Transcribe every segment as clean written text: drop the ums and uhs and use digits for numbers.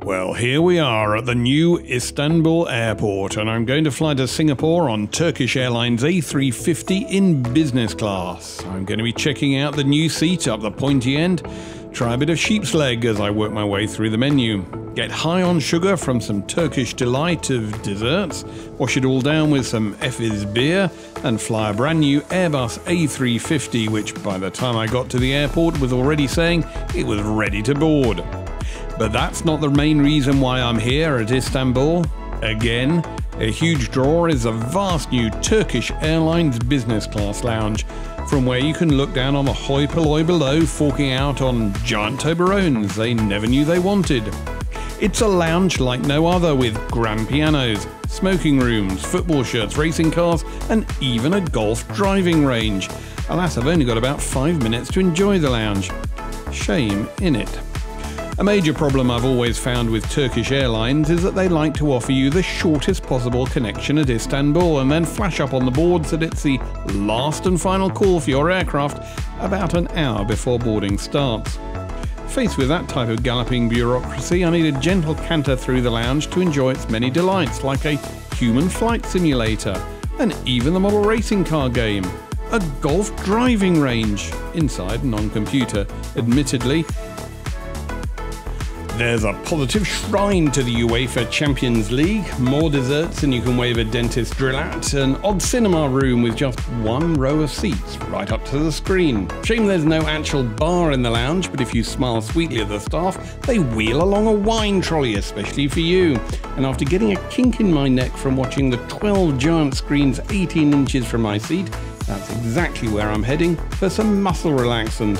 Well, here we are at the new Istanbul airport, and I'm going to fly to Singapore on Turkish Airlines A350 in business class. I'm going to be checking out the new seat up the pointy end, try a bit of sheep's leg as I work my way through the menu, get high on sugar from some Turkish delight of desserts, wash it all down with some Efes beer, and fly a brand new Airbus A350, which by the time I got to the airport was already saying it was ready to board. But that's not the main reason why I'm here at Istanbul. Again, a huge draw is the vast new Turkish Airlines Business Class lounge, from where you can look down on the hoi polloi below, forking out on giant Toblerones they never knew they wanted. It's a lounge like no other, with grand pianos, smoking rooms, football shirts, racing cars, and even a golf driving range. Alas, I've only got about 5 minutes to enjoy the lounge. Shame, innit? A major problem I've always found with Turkish Airlines is that they like to offer you the shortest possible connection at Istanbul and then flash up on the boards that it's the last and final call for your aircraft about an hour before boarding starts. Faced with that type of galloping bureaucracy, I need a gentle canter through the lounge to enjoy its many delights, like a human flight simulator, and even the model racing car game, a golf driving range, inside non-computer, admittedly. There's a positive shrine to the UEFA Champions League, more desserts than you can wave a dentist drill at, an odd cinema room with just one row of seats right up to the screen. Shame there's no actual bar in the lounge, but if you smile sweetly at the staff, they wheel along a wine trolley especially for you. And after getting a kink in my neck from watching the 12 giant screens 18 inches from my seat, that's exactly where I'm heading for some muscle relaxant.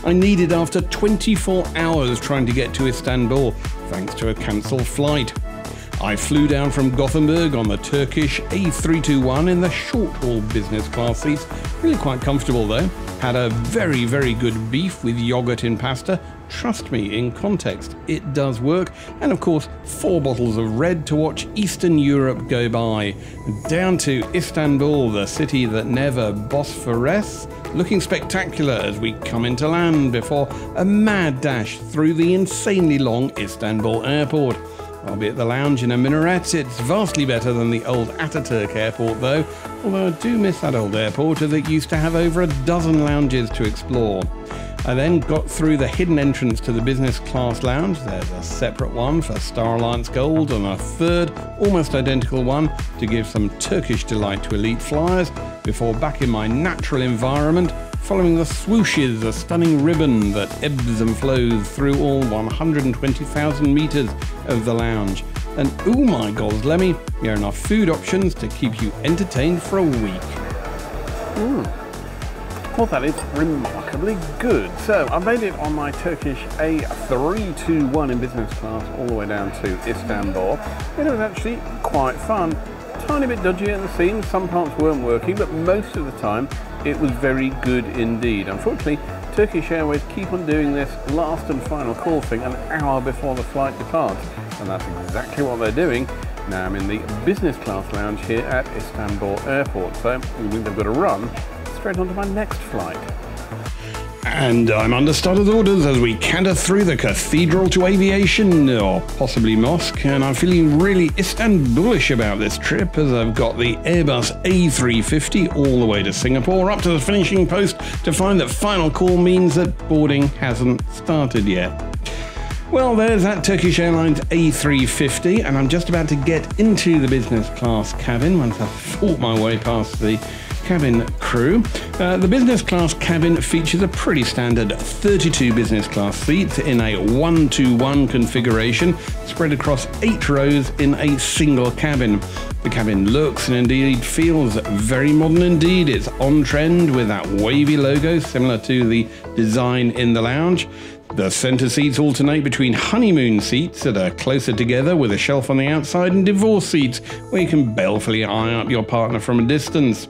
I needed after 24 hours trying to get to Istanbul, thanks to a cancelled flight. I flew down from Gothenburg on the Turkish A321 in the short-haul business class seats. Really quite comfortable though. Had a very, very good beef with yogurt in pasta. Trust me, in context, it does work. And of course, 4 bottles of red to watch Eastern Europe go by. Down to Istanbul, the city that never phosphoresces, looking spectacular as we come into land before a mad dash through the insanely long Istanbul airport. I'll be at the lounge in a minaret. It's vastly better than the old Ataturk airport though, although I do miss that old airport as it used to have over a dozen lounges to explore. I then got through the hidden entrance to the business class lounge. There's a separate one for Star Alliance Gold and a third, almost identical one to give some Turkish delight to elite flyers, before back in my natural environment, following the swooshes, a stunning ribbon that ebbs and flows through all 120,000 meters of the lounge. And oh my god, Lemmy, there are enough food options to keep you entertained for a week. Well, that is remarkably good. So I made it on my Turkish A321 in business class all the way down to Istanbul. It was actually quite fun. Tiny bit dodgy at the seams, some parts weren't working, but most of the time it was very good indeed. Unfortunately, Turkish Airways keep on doing this last and final call thing an hour before the flight departs, and that's exactly what they're doing. Now I'm in the business class lounge here at Istanbul Airport, so they've got to run straight onto my next flight. And I'm under started orders as we canter through the cathedral to aviation, or possibly mosque, and I'm feeling really Istanbulish about this trip as I've got the Airbus A350 all the way to Singapore, up to the finishing post to find that final call means that boarding hasn't started yet. Well, there's that Turkish Airlines A350, and I'm just about to get into the business class cabin once I've fought my way past the cabin crew. The business class cabin features a pretty standard 32 business class seats in a 1-to-1 configuration spread across 8 rows in a single cabin. The cabin looks and indeed feels very modern indeed. It's on trend with that wavy logo similar to the design in the lounge. The centre seats alternate between honeymoon seats that are closer together with a shelf on the outside and divorce seats where you can balefully eye up your partner from a distance.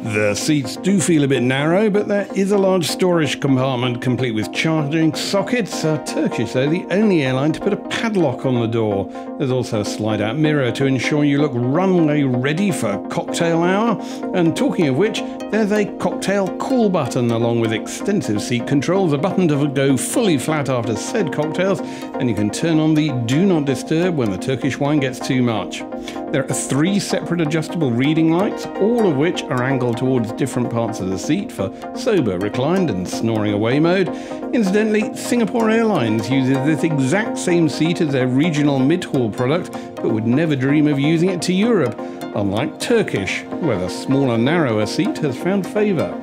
The seats do feel a bit narrow, but there is a large storage compartment complete with charging sockets. Turkish, though, the only airline to put a padlock on the door. There's also a slide-out mirror to ensure you look runway ready for cocktail hour. And talking of which, there's a cocktail call button along with extensive seat controls, a button to go fully flat after said cocktails, and you can turn on the do not disturb when the Turkish wine gets too much. There are 3 separate adjustable reading lights, all of which are angled towards different parts of the seat for sober, reclined and snoring away mode. Incidentally, Singapore Airlines uses this exact same seat as their regional mid-haul product, but would never dream of using it to Europe, unlike Turkish, where the smaller, narrower seat has found favour.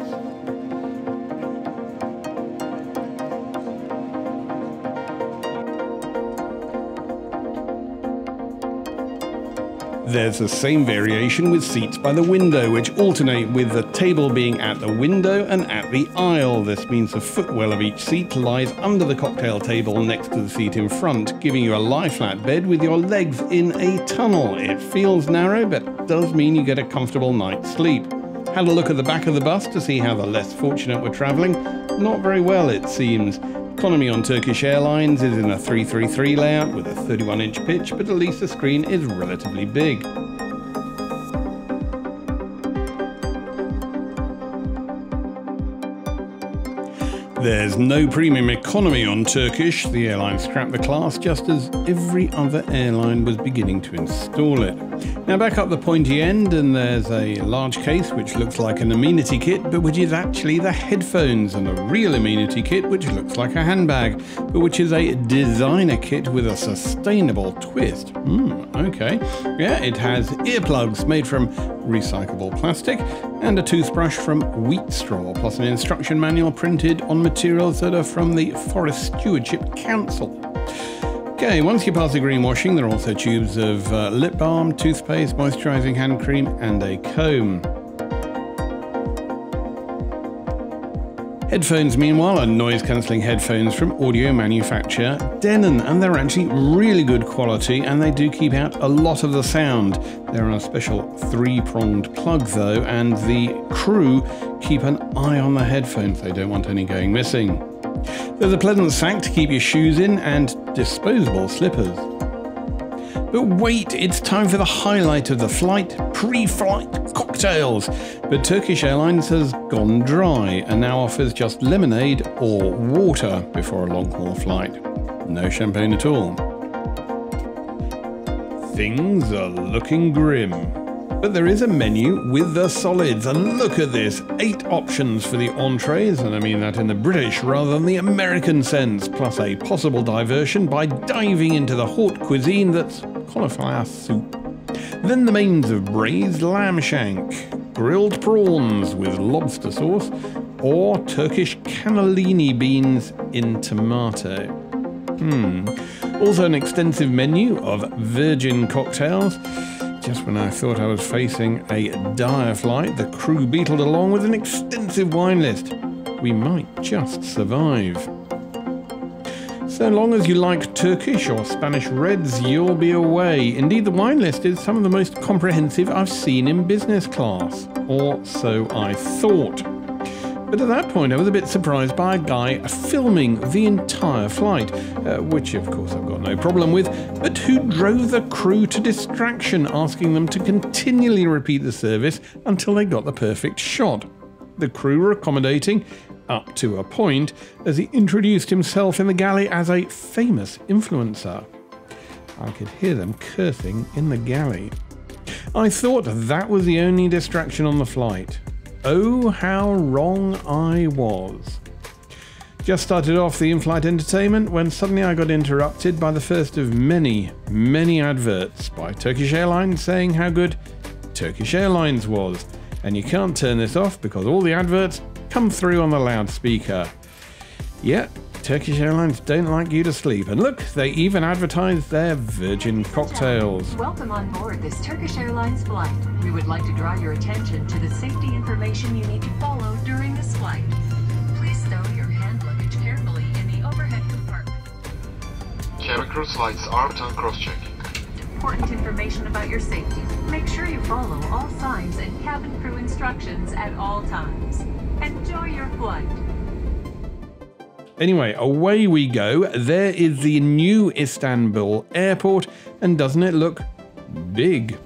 There's the same variation with seats by the window, which alternate with the table being at the window and at the aisle. This means the footwell of each seat lies under the cocktail table next to the seat in front, giving you a lie-flat bed with your legs in a tunnel. It feels narrow, but does mean you get a comfortable night's sleep. Had a look at the back of the bus to see how the less fortunate were travelling. Not very well, it seems. Economy on Turkish Airlines is in a 333 layout with a 31-inch pitch, but at least the screen is relatively big. There's no premium economy on Turkish. The airline scrapped the class just as every other airline was beginning to install it. Now back up the pointy end and there's a large case which looks like an amenity kit but which is actually the headphones, and a real amenity kit which looks like a handbag but which is a designer kit with a sustainable twist. Okay. Yeah, it has earplugs made from recyclable plastic and a toothbrush from wheat straw, plus an instruction manual printed on materials that are from the Forest Stewardship Council. Okay, once you pass the greenwashing, there are also tubes of lip balm, toothpaste, moisturising hand cream and a comb. Headphones, meanwhile, are noise-cancelling headphones from audio manufacturer Denon, and they're actually really good quality and they do keep out a lot of the sound. They're on a special 3-pronged plug though, and the crew keep an eye on the headphones. They don't want any going missing. There's a pleasant sack to keep your shoes in and disposable slippers. But wait, it's time for the highlight of the flight, pre-flight cocktails. But Turkish Airlines has gone dry and now offers just lemonade or water before a long-haul flight. No champagne at all. Things are looking grim. But there is a menu with the solids, and look at this, 8 options for the entrees, and I mean that in the British rather than the American sense, plus a possible diversion by diving into the haute cuisine that's cauliflower soup. Then the mains of braised lamb shank, grilled prawns with lobster sauce, or Turkish cannellini beans in tomato. Also an extensive menu of virgin cocktails. Just when I thought I was facing a dire flight, the crew beetled along with an extensive wine list. We might just survive. So long as you like Turkish or Spanish reds, you'll be away. Indeed, the wine list is some of the most comprehensive I've seen in business class. Or so I thought. But at that point I was a bit surprised by a guy filming the entire flight, which of course I've got no problem with, but who drove the crew to distraction, asking them to continually repeat the service until they got the perfect shot. The crew were accommodating, up to a point, as he introduced himself in the galley as a famous influencer. I could hear them cursing in the galley. I thought that was the only distraction on the flight. Oh, how wrong I was. Just started off the in-flight entertainment when suddenly I got interrupted by the first of many, many adverts by Turkish Airlines saying how good Turkish Airlines was. And you can't turn this off because all the adverts come through on the loudspeaker. Yeah, Turkish Airlines don't like you to sleep. And look, they even advertise their virgin cocktails. Welcome on board this Turkish Airlines flight. We would like to draw your attention to the safety information you need to follow during this flight. Please stow your hand luggage carefully in the overhead compartment. Cabin crew slides armed and cross-checking. Important information about your safety. Make sure you follow all signs and cabin crew instructions at all times. Enjoy your flight. Anyway, away we go. There is the new Istanbul airport, and doesn't it look big?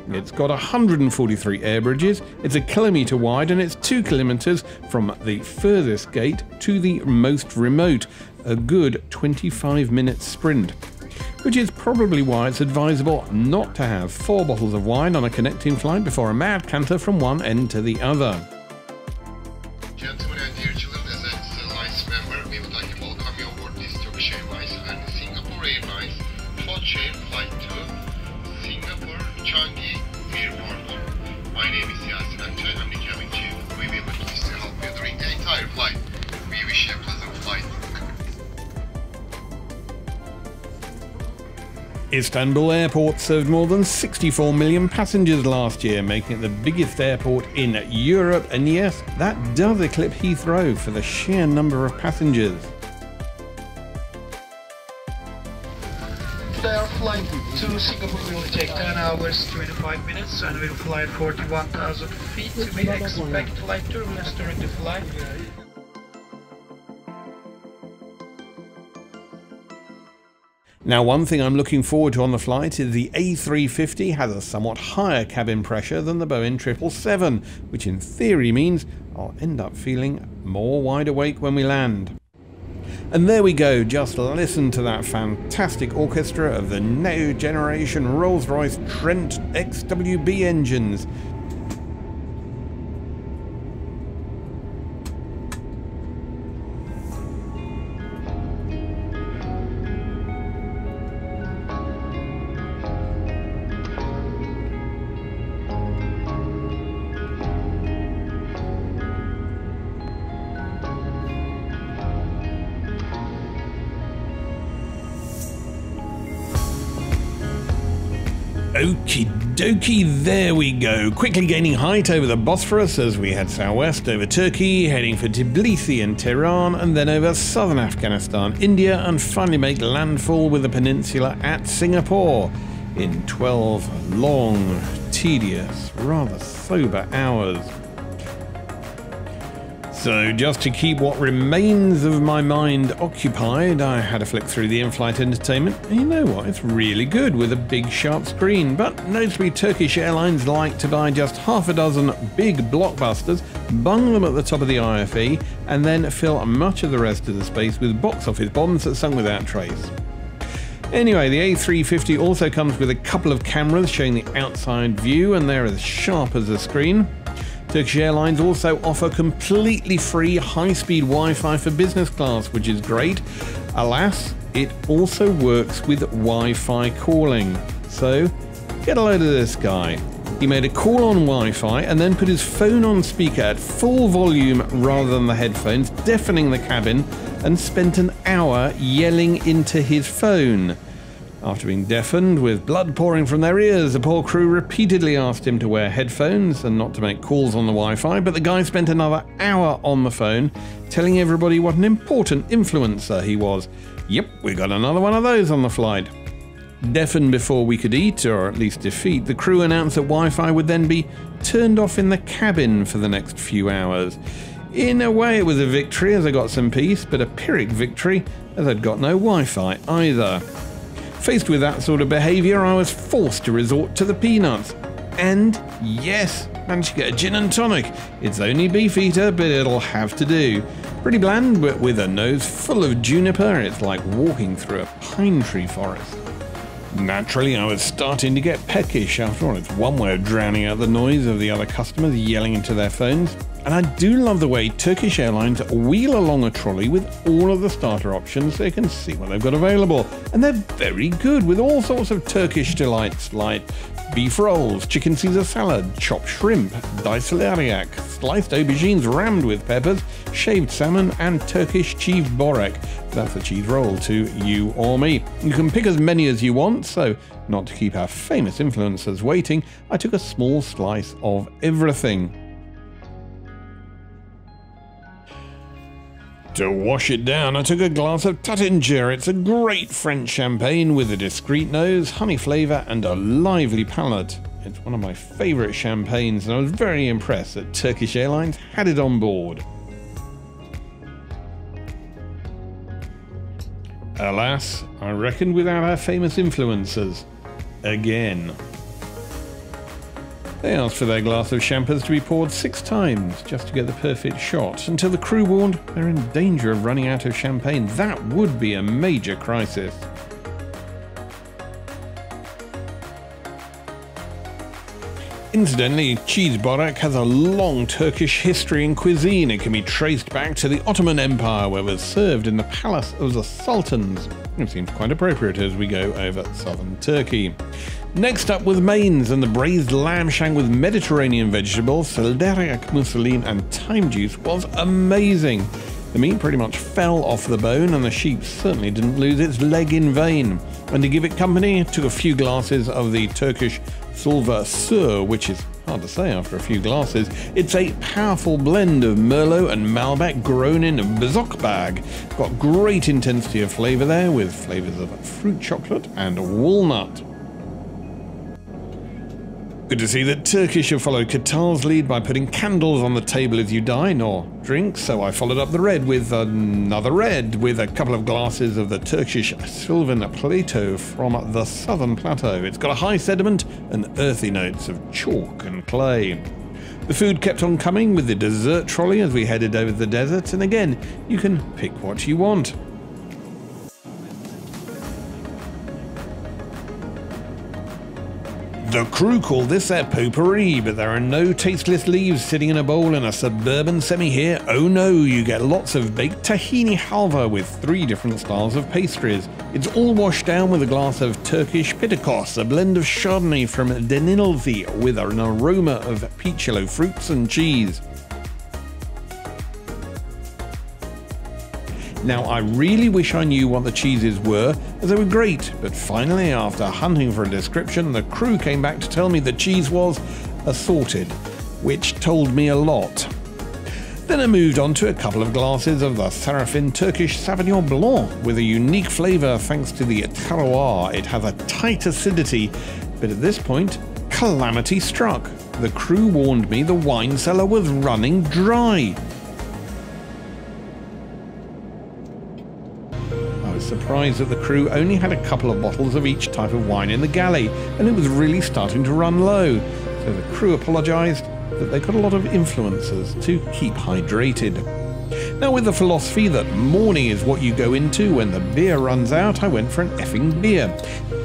It's got 143 air bridges, it's 1 kilometre wide, and it's 2 kilometres from the furthest gate to the most remote, a good 25-minute sprint. Which is probably why it's advisable not to have 4 bottles of wine on a connecting flight before a mad canter from one end to the other. Gentlemen and dear children, as an Airlines member, we would like to welcome you aboard this Turkish Airlines and Singapore Airlines code-share flight to Singapore Changi Airport. My name is Yasin Akçay, I'm the cabin chief. We will be pleased to help you during the entire flight. We wish you a pleasant flight. Istanbul Airport served more than 64 million passengers last year, making it the biggest airport in Europe, and yes, that does eclipse Heathrow for the sheer number of passengers. Our flight to Singapore will take 10 hours 25 minutes and will fly at 41,000 feet. We expect light turbulence during the flight. Now, one thing I'm looking forward to on the flight is the A350 has a somewhat higher cabin pressure than the Boeing 777, which in theory means I'll end up feeling more wide awake when we land. And there we go, just listen to that fantastic orchestra of the new generation Rolls-Royce Trent XWB engines. Okie dokie, there we go. Quickly gaining height over the Bosphorus as we head southwest over Turkey, heading for Tbilisi and Tehran, and then over southern Afghanistan, India, and finally make landfall with the peninsula at Singapore in 12 long, tedious, rather sober hours. So just to keep what remains of my mind occupied, I had a flick through the in-flight entertainment, and you know what, it's really good with a big sharp screen, but notably Turkish Airlines like to buy just half a dozen big blockbusters, bung them at the top of the IFE, and then fill much of the rest of the space with box office bombs that sung without trace. Anyway, the A350 also comes with a couple of cameras showing the outside view, and they're as sharp as a screen. Turkish Airlines also offer completely free high-speed Wi-Fi for business class, which is great. Alas, it also works with Wi-Fi calling. So, get a load of this guy. He made a call on Wi-Fi and then put his phone on speaker at full volume rather than the headphones, deafening the cabin, and spent an hour yelling into his phone. After being deafened, with blood pouring from their ears, the poor crew repeatedly asked him to wear headphones and not to make calls on the Wi-Fi, but the guy spent another hour on the phone, telling everybody what an important influencer he was. Yep, we got another one of those on the flight. Deafened before we could eat, or at least defeat, the crew announced that Wi-Fi would then be turned off in the cabin for the next few hours. In a way it was a victory as I got some peace, but a Pyrrhic victory as I'd got no Wi-Fi either. Faced with that sort of behaviour, I was forced to resort to the peanuts. And yes, managed to get a gin and tonic. It's only Beefeater, but it'll have to do. Pretty bland, but with a nose full of juniper, it's like walking through a pine tree forest. Naturally, I was starting to get peckish. After all, it's one way of drowning out the noise of the other customers yelling into their phones. And I do love the way Turkish Airlines wheel along a trolley with all of the starter options so you can see what they've got available. And they're very good with all sorts of Turkish delights like beef rolls, chicken Caesar salad, chopped shrimp, diced celeriac, sliced aubergines rammed with peppers, shaved salmon, and Turkish cheese borek. That's a cheese roll to you or me. You can pick as many as you want, so not to keep our famous influencers waiting, I took a small slice of everything. To wash it down, I took a glass of Taittinger. It's a great French champagne with a discreet nose, honey flavour, and a lively palate. It's one of my favourite champagnes, and I was very impressed that Turkish Airlines had it on board. Alas, I reckoned without our famous influencers. Again. They asked for their glass of champers to be poured 6 times just to get the perfect shot, until the crew warned they're in danger of running out of champagne. That would be a major crisis. Incidentally, cheese borak has a long Turkish history in cuisine. It can be traced back to the Ottoman Empire, where it was served in the palace of the sultans. It seems quite appropriate as we go over southern Turkey. Next up was mains, and the braised lamb shank with Mediterranean vegetables, celeriac mousseline and thyme juice was amazing. The meat pretty much fell off the bone, and the sheep certainly didn't lose its leg in vain. And to give it company, I took a few glasses of the Turkish Sulva Sur, which is hard to say after a few glasses. It's a powerful blend of Merlot and Malbec grown in a Bezok bag. Got great intensity of flavour there, with flavours of fruit chocolate and walnut. Good to see that Turkish have followed Qatar's lead by putting candles on the table as you dine or drink, so I followed up the red with another red, with a couple of glasses of the Turkish Sylvan Plateau from the southern plateau. It's got a high sediment and earthy notes of chalk and clay. The food kept on coming with the dessert trolley as we headed over the desert, and again, you can pick what you want. The crew call this their potpourri, but there are no tasteless leaves sitting in a bowl in a suburban semi here. Oh no, you get lots of baked tahini halva with 3 different styles of pastries. It's all washed down with a glass of Turkish pitakos, a blend of Chardonnay from Denizli with an aroma of peach yellow fruits and cheese. Now, I really wish I knew what the cheeses were, as they were great, but finally, after hunting for a description, the crew came back to tell me the cheese was assorted, which told me a lot. Then I moved on to a couple of glasses of the Sarafin Turkish Sauvignon Blanc, with a unique flavour thanks to the terroir. It has a tight acidity, but at this point, calamity struck. The crew warned me the wine cellar was running dry. Surprised that the crew only had a couple of bottles of each type of wine in the galley, and it was really starting to run low. So the crew apologised that they got a lot of influencers to keep hydrated. Now, with the philosophy that morning is what you go into when the beer runs out, I went for an effing beer.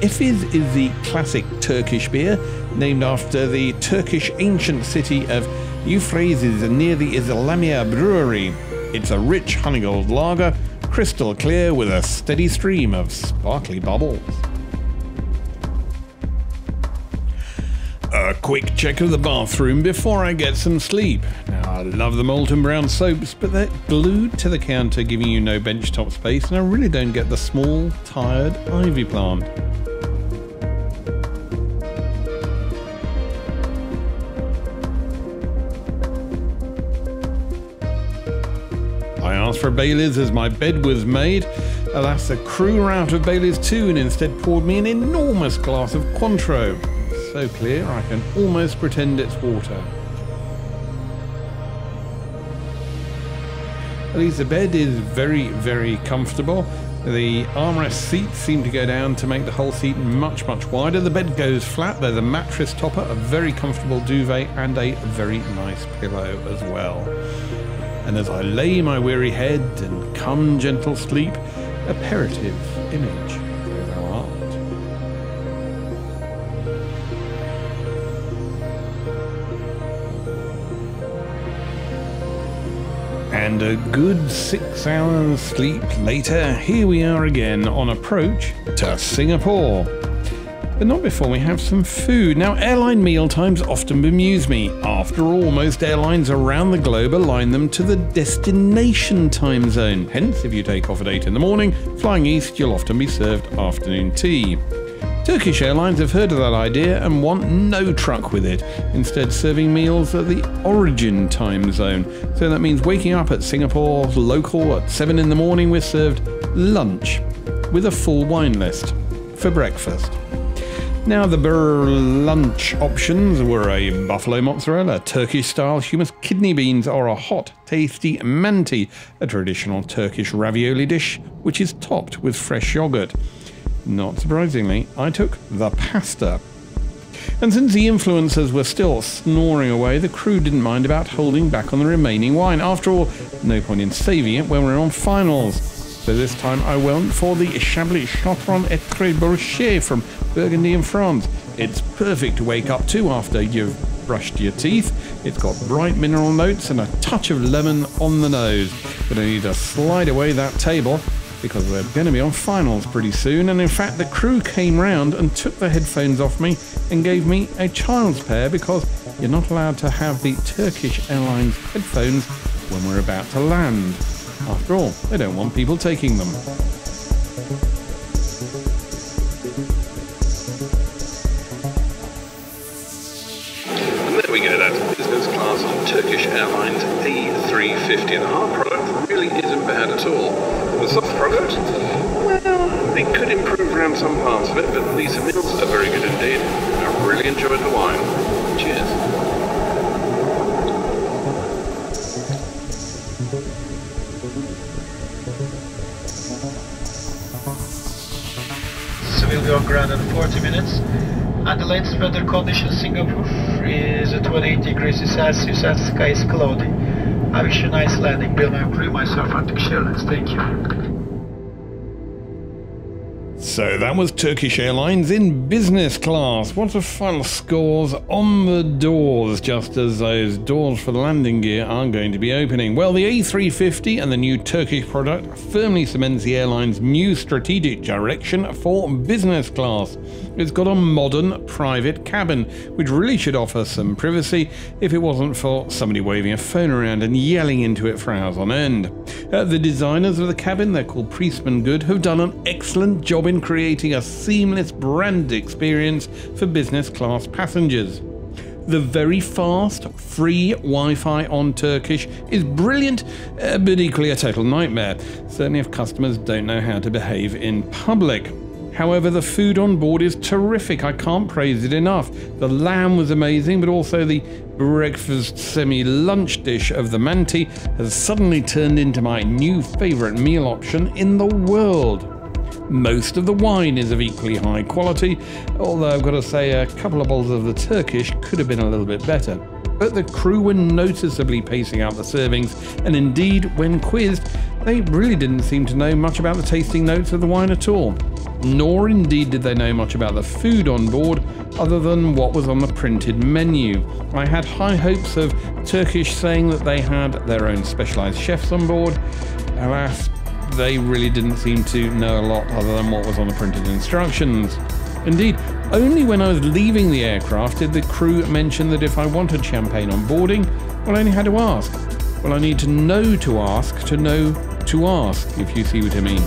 Efes is the classic Turkish beer, named after the Turkish ancient city of Euphrates near the Islamia brewery. It's a rich honey gold lager, crystal clear with a steady stream of sparkly bubbles. A quick check of the bathroom before I get some sleep. Now, I love the molten brown soaps, but they're glued to the counter, giving you no benchtop space, and I really don't get the small, tired ivy plant. I asked for Baileys as my bed was made. Alas, the crew were out of Baileys too, and instead poured me an enormous glass of Cointreau. So clear I can almost pretend it's water. At least the bed is very, very comfortable. The armrest seats seem to go down to make the whole seat much, much wider. The bed goes flat. There's a mattress topper, a very comfortable duvet, and a very nice pillow as well. And as I lay my weary head and come gentle sleep, apparitive image, though thou art. And a good 6 hours sleep later, here we are again on approach to Singapore. But not before we have some food. Now, airline meal times often bemuse me. After all, most airlines around the globe align them to the destination time zone. Hence, if you take off at 8 in the morning, flying east, you'll often be served afternoon tea. Turkish Airlines have heard of that idea and want no truck with it, instead serving meals at the origin time zone. So that means waking up at Singapore's local at 7 in the morning, we're served lunch with a full wine list for breakfast. Now, the lunch options were a buffalo mozzarella, Turkish-style hummus kidney beans, or a hot, tasty manti, a traditional Turkish ravioli dish, which is topped with fresh yogurt. Not surprisingly, I took the pasta. And since the influencers were still snoring away, the crew didn't mind about holding back on the remaining wine. After all, no point in saving it when we're on finals. So this time I went for the Chablis Chateaubriand A350 from Burgundy in France. It's perfect to wake up to after you've brushed your teeth. It's got bright mineral notes and a touch of lemon on the nose. But I need to slide away that table because we're going to be on finals pretty soon. And in fact, the crew came round and took the headphones off me and gave me a child's pair because you're not allowed to have the Turkish Airlines headphones when we're about to land. After all, they don't want people taking them. And there we go, that's business class on Turkish Airlines A350. And the hard product really isn't bad at all. The soft product, well, they could improve around some parts of it, but these meals are very good indeed. I really enjoyed the wine. Cheers. So we'll be on ground in 40 minutes. And the latest weather condition in Singapore is 28 degrees Celsius and sky is cloudy. I wish you a nice landing. Bill and crew, myself and Turkish Airlines. Thank you. So that was Turkish Airlines in business class. What are final scores on the doors, just as those doors for the landing gear are going to be opening? Well, the A350 and the new Turkish product firmly cements the airline's new strategic direction for business class. It's got a modern private cabin, which really should offer some privacy if it wasn't for somebody waving a phone around and yelling into it for hours on end. The designers of the cabin, they're called Priestman Good, have done an excellent job in creating a seamless brand experience for business class passengers. The very fast, free Wi-Fi on Turkish is brilliant, but equally a total nightmare, certainly if customers don't know how to behave in public. However, the food on board is terrific. I can't praise it enough. The lamb was amazing, but also the breakfast semi-lunch dish of the manti has suddenly turned into my new favourite meal option in the world. Most of the wine is of equally high quality, although I've got to say a couple of bottles of the Turkish could have been a little bit better. But the crew were noticeably pacing out the servings, and indeed, when quizzed, they really didn't seem to know much about the tasting notes of the wine at all. Nor indeed did they know much about the food on board, other than what was on the printed menu. I had high hopes of Turkish saying that they had their own specialised chefs on board. Alas, they really didn't seem to know a lot other than what was on the printed instructions. Indeed, only when I was leaving the aircraft did the crew mention that if I wanted champagne on boarding, well, I only had to ask. Well, I need to know to ask, if you see what I mean.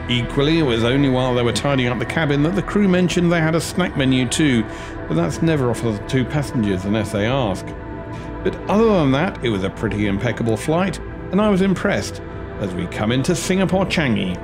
Equally, it was only while they were tidying up the cabin that the crew mentioned they had a snack menu too, but that's never offered to passengers unless they ask. But other than that, it was a pretty impeccable flight, and I was impressed as we come into Singapore Changi.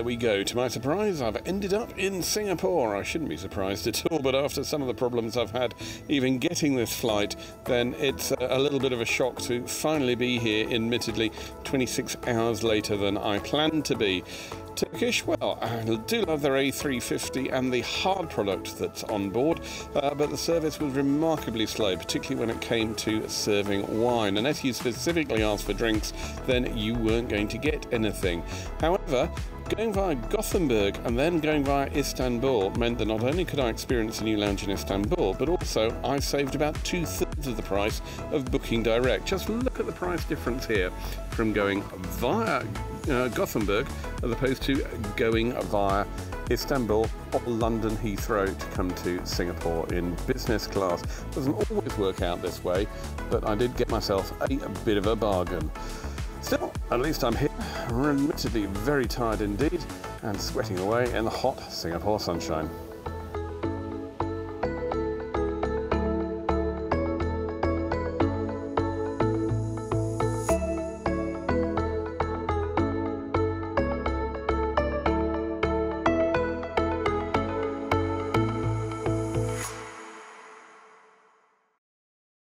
there we go. To my surprise, I've ended up in Singapore. I shouldn't be surprised at all, but after some of the problems I've had even getting this flight, then it's a little bit of a shock to finally be here, admittedly 26 hours later than I planned to be. Turkish, well, I do love their A350 and the hard product that's on board, but the service was remarkably slow, particularly when it came to serving wine. And if you specifically asked for drinks, then you weren't going to get anything. However, going via Gothenburg and then going via Istanbul meant that not only could I experience a new lounge in Istanbul, but also I saved about 2/3 of the price of booking direct. Just look at the price difference here from going via Gothenburg as opposed to going via Istanbul or London Heathrow to come to Singapore in business class. Doesn't always work out this way, but I did get myself a bit of a bargain. Still, at least I'm here, admittedly very tired indeed, and sweating away in the hot Singapore sunshine.